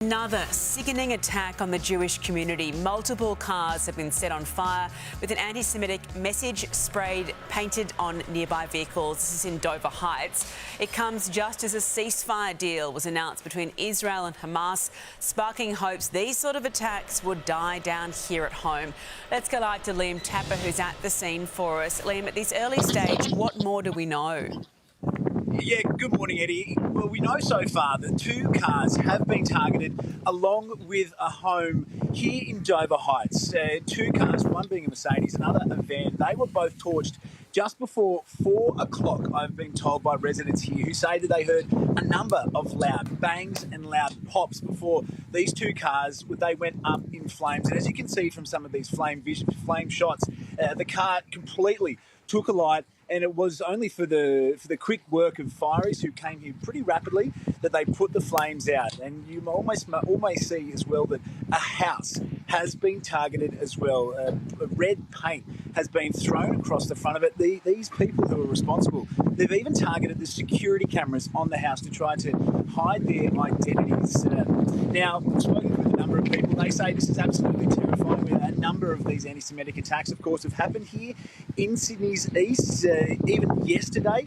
Another sickening attack on the Jewish community. Multiple cars have been set on fire with an anti-Semitic message painted on nearby vehicles. This is in Dover Heights. It comes just as a ceasefire deal was announced between Israel and Hamas, sparking hopes these sort of attacks would die down here at home. Let's go live to Liam Tapper, who's at the scene for us. Liam, at this early stage, what more do we know? Yeah, good morning, Eddie. Well, we know so far that 2 cars have been targeted along with a home here in Dover Heights. 2 cars, one being a Mercedes, another a van. They were both torched just before 4 o'clock, I've been told by residents here, who say that they heard a number of loud bangs and loud pops before these 2 cars, they went up in flames. And as you can see from some of these flame shots, the car completely took alight. And it was only for the quick work of fireys who came here pretty rapidly that they put the flames out. And you almost see as well that a house has been targeted as well. Red paint has been thrown across the front of it. These people who are responsible, they've even targeted the security cameras on the house to try to hide their identities. Now, I've spoken with a number of people. They say this is absolutely terrifying. A number of these anti-Semitic attacks, of course, have happened here in Sydney's east. Even yesterday,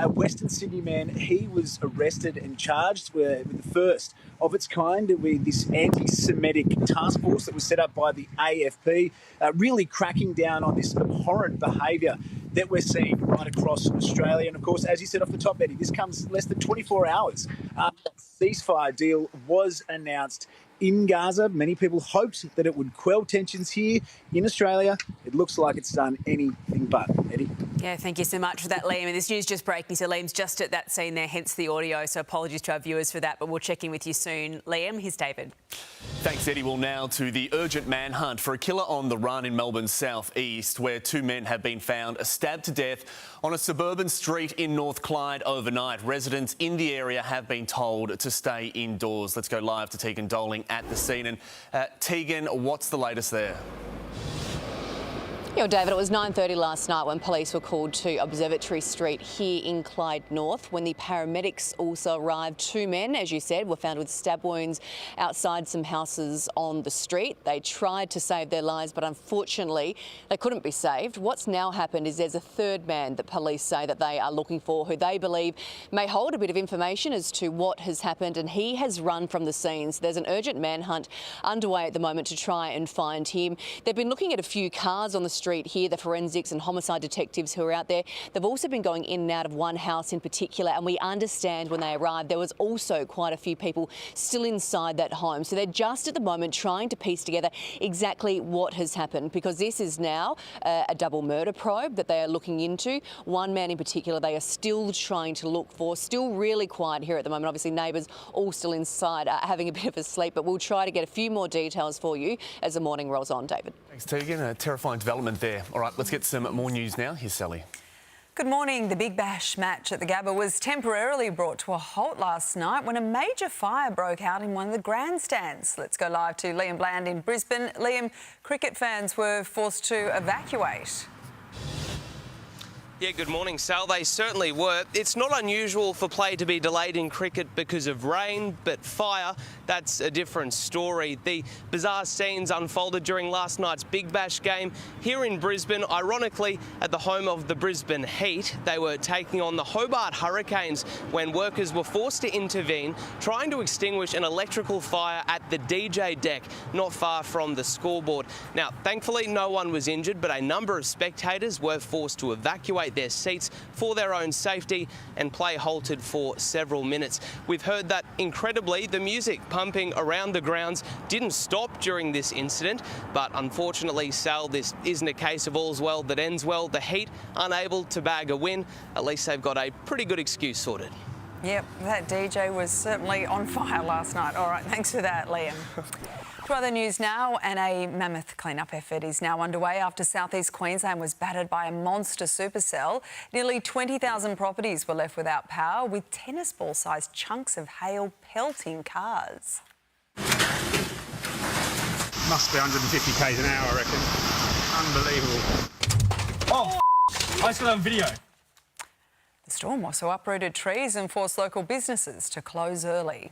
Western Sydney man, he was arrested and charged with the first of its kind with this anti-Semitic task force that was set up by the AFP, really cracking down on this abhorrent behaviour that we're seeing right across Australia. And of course, as you said off the top, Eddie, this comes less than 24 hours after the ceasefire deal was announced in Gaza. Many people hoped that it would quell tensions here in Australia. It looks like it's done anything but, Eddie. Yeah, thank you so much for that, Liam. And this news just breaking, so Liam's just at that scene there, hence the audio, so apologies to our viewers for that, but we'll check in with you soon. Liam, here's David. Thanks, Eddie. Well, now to the urgent manhunt for a killer on the run in Melbourne's south-east, where 2 men have been found stabbed to death on a suburban street in North Clyde overnight. Residents in the area have been told to stay indoors. Let's go live to Tegan Doling at the scene. And Tegan, what's the latest there? Yeah, well, David, it was 9:30 last night when police were called to Observatory Street here in Clyde North. When the paramedics also arrived, 2 men, as you said, were found with stab wounds outside some houses on the street. They tried to save their lives, but unfortunately they couldn't be saved. What's now happened is there's a 3rd man that police say that they are looking for, who they believe may hold a bit of information as to what has happened, and he has run from the scene. So there's an urgent manhunt underway at the moment to try and find him. They've been looking at a few cars on the street here, the forensics and homicide detectives who are out there. They've also been going in and out of one house in particular, and we understand when they arrived there was also quite a few people still inside that home. So they're just at the moment trying to piece together exactly what has happened, because this is now a double murder probe that they are looking into. One man in particular they are still trying to look for, still really quiet here at the moment. Obviously neighbours all still inside having a bit of a sleep, but we'll try to get a few more details for you as the morning rolls on, David. Thanks, Tegan. A terrifying development there. All right, let's get some more news now. Here's Sally. Good morning. The Big Bash match at the Gabba was temporarily brought to a halt last night when a major fire broke out in one of the grandstands. Let's go live to Liam Bland in Brisbane. Liam, cricket fans were forced to evacuate. Yeah, good morning, Sal. They certainly were. It's not unusual for play to be delayed in cricket because of rain, but fire, that's a different story. The bizarre scenes unfolded during last night's Big Bash game here in Brisbane, ironically at the home of the Brisbane Heat. They were taking on the Hobart Hurricanes when workers were forced to intervene, trying to extinguish an electrical fire at the DJ deck, not far from the scoreboard. Now, thankfully, no one was injured, but a number of spectators were forced to evacuate their seats for their own safety, and play halted for several minutes. We've heard that, incredibly, the music pumping around the grounds didn't stop during this incident, but unfortunately, Sal, this isn't a case of all's well that ends well. The Heat unable to bag a win. At least they've got a pretty good excuse sorted. Yep, that DJ was certainly on fire last night. All right, thanks for that, Liam. To other news now, and a mammoth clean-up effort is now underway after southeast Queensland was battered by a monster supercell. Nearly 20,000 properties were left without power, with tennis ball-sized chunks of hail pelting cars. Must be 150 k's an hour, I reckon. Unbelievable. Oh, I still have video. The storm also uprooted trees and forced local businesses to close early.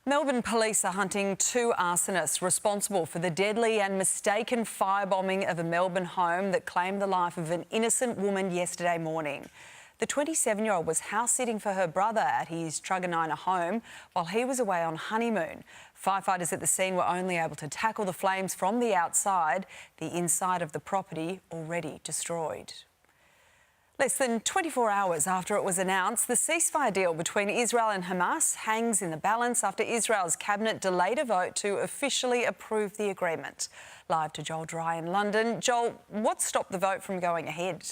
Melbourne police are hunting two arsonists responsible for the deadly and mistaken firebombing of a Melbourne home that claimed the life of an innocent woman yesterday morning. The 27-year-old was house-sitting for her brother at his Truganina home while he was away on honeymoon. Firefighters at the scene were only able to tackle the flames from the outside, the inside of the property already destroyed. Less than 24 hours after it was announced, the ceasefire deal between Israel and Hamas hangs in the balance after Israel's cabinet delayed a vote to officially approve the agreement. Live to Joel Dry in London. Joel, what stopped the vote from going ahead?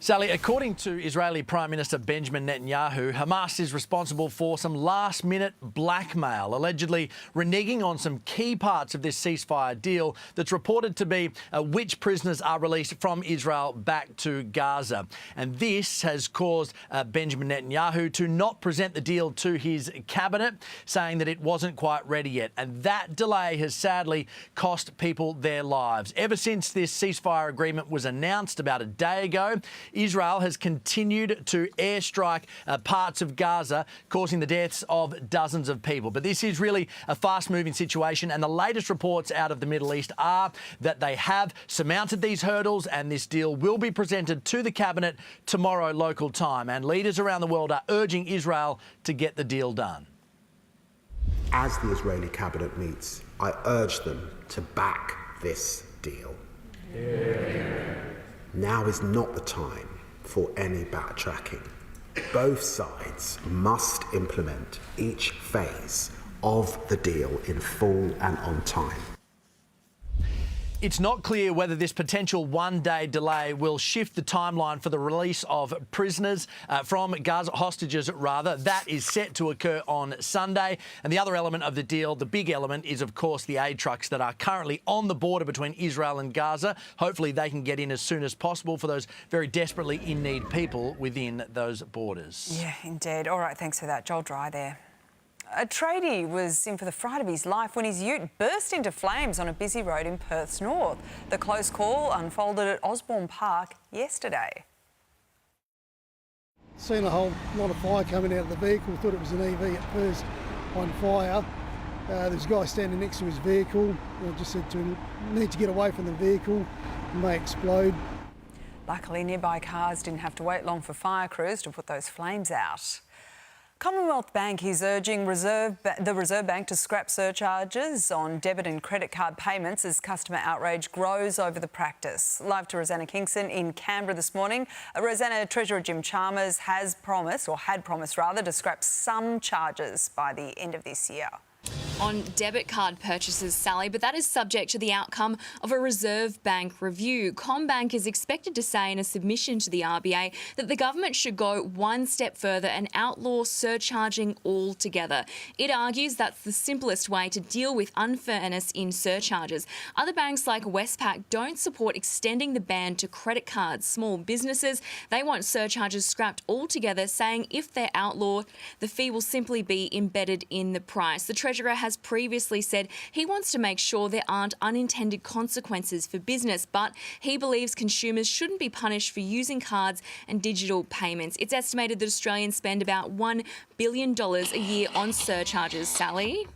Sally, according to Israeli Prime Minister Benjamin Netanyahu, Hamas is responsible for some last-minute blackmail, allegedly reneging on some key parts of this ceasefire deal that's reported to be which prisoners are released from Israel back to Gaza. And this has caused Benjamin Netanyahu to not present the deal to his cabinet, saying that it wasn't quite ready yet. And that delay has sadly cost people their lives. Ever since this ceasefire agreement was announced about a day ago, Israel has continued to airstrike parts of Gaza, causing the deaths of dozens of people. But this is really a fast-moving situation, and the latest reports out of the Middle East are that they have surmounted these hurdles, and this deal will be presented to the cabinet tomorrow local time. And leaders around the world are urging Israel to get the deal done. As the Israeli cabinet meets, I urge them to back this deal. Now is not the time for any backtracking. Both sides must implement each phase of the deal in full and on time. It's not clear whether this potential one-day delay will shift the timeline for the release of prisoners from Gaza, hostages rather. That is set to occur on Sunday. And the other element of the deal, the big element, is of course the aid trucks that are currently on the border between Israel and Gaza. Hopefully they can get in as soon as possible for those very desperately in need people within those borders. Yeah, indeed. All right, thanks for that. Joel Dry there. A tradie was in for the fright of his life when his ute burst into flames on a busy road in Perth's north. The close call unfolded at Osborne Park yesterday. Seen a whole lot of fire coming out of the vehicle, thought it was an EV at first on fire. There's a guy standing next to his vehicle. I just said to him, need to get away from the vehicle, it may explode. Luckily, nearby cars didn't have to wait long for fire crews to put those flames out. Commonwealth Bank is urging the Reserve Bank to scrap surcharges on debit and credit card payments as customer outrage grows over the practice. Live to Rosanna Kingston in Canberra this morning. Rosanna, Treasurer Jim Chalmers had promised to scrap some charges by the end of this year. On debit card purchases, Sally, but that is subject to the outcome of a Reserve Bank review. CommBank is expected to say in a submission to the RBA that the government should go one step further and outlaw surcharging altogether. It argues that's the simplest way to deal with unfairness in surcharges. Other banks like Westpac don't support extending the ban to credit cards. Small businesses, they want surcharges scrapped altogether, saying if they're outlawed, the fee will simply be embedded in the price. The Treasurer has previously said he wants to make sure there aren't unintended consequences for business, but he believes consumers shouldn't be punished for using cards and digital payments. It's estimated that Australians spend about $1 billion a year on surcharges. Sally?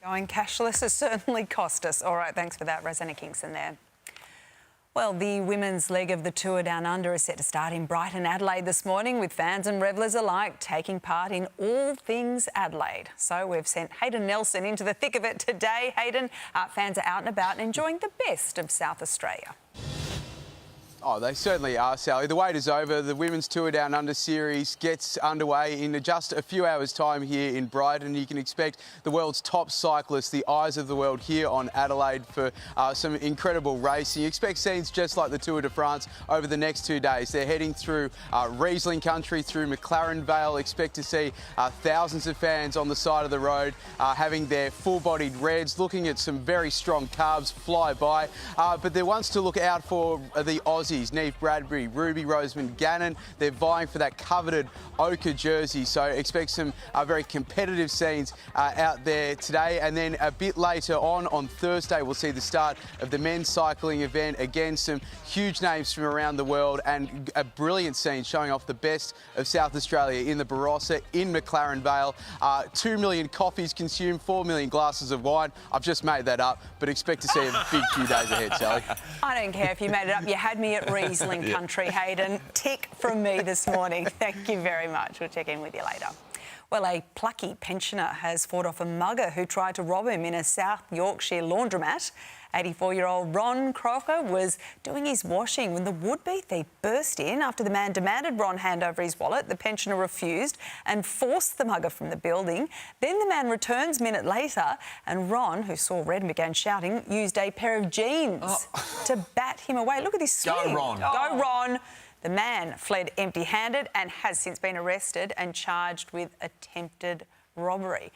Going cashless has certainly cost us. All right, thanks for that, Rosanna Kingston there. Well, the women's leg of the Tour Down Under is set to start in Brighton, Adelaide this morning, with fans and revellers alike taking part in all things Adelaide. So we've sent Hayden Nelson into the thick of it today. Hayden, fans are out and about and enjoying the best of South Australia. Oh, they certainly are, Sally. The wait is over. The Women's Tour Down Under series gets underway in just a few hours' time here in Brighton. You can expect the world's top cyclists, the eyes of the world, here on Adelaide for some incredible racing. You expect scenes just like the Tour de France over the next 2 days. They're heading through Riesling country, through McLaren Vale. Expect to see thousands of fans on the side of the road having their full-bodied reds, looking at some very strong carbs fly by. But they're ones to look out for the Aussies jerseys. Neve Bradbury, Ruby Roseman Gannon, they're vying for that coveted ochre jersey. So expect some very competitive scenes out there today. And then a bit later on Thursday, we'll see the start of the men's cycling event. Again, some huge names from around the world and a brilliant scene showing off the best of South Australia in the Barossa, in McLaren Vale. 2 million coffees consumed, 4 million glasses of wine. I've just made that up, but expect to see a big few days ahead, Sally. I don't care if you made it up. You had me at Riesling country, Hayden. Tick from me this morning. Thank you very much. We'll check in with you later. Well, a plucky pensioner has fought off a mugger who tried to rob him in a South Yorkshire laundromat. 84-year-old Ron Crocker was doing his washing when the would-be thief burst in. After the man demanded Ron hand over his wallet, the pensioner refused and forced the mugger from the building. Then the man returns a minute later and Ron, who saw red and began shouting, used a pair of jeans to bat him away. Look at this swing. Go, Ron. Go, Ron. The man fled empty-handed and has since been arrested and charged with attempted robbery.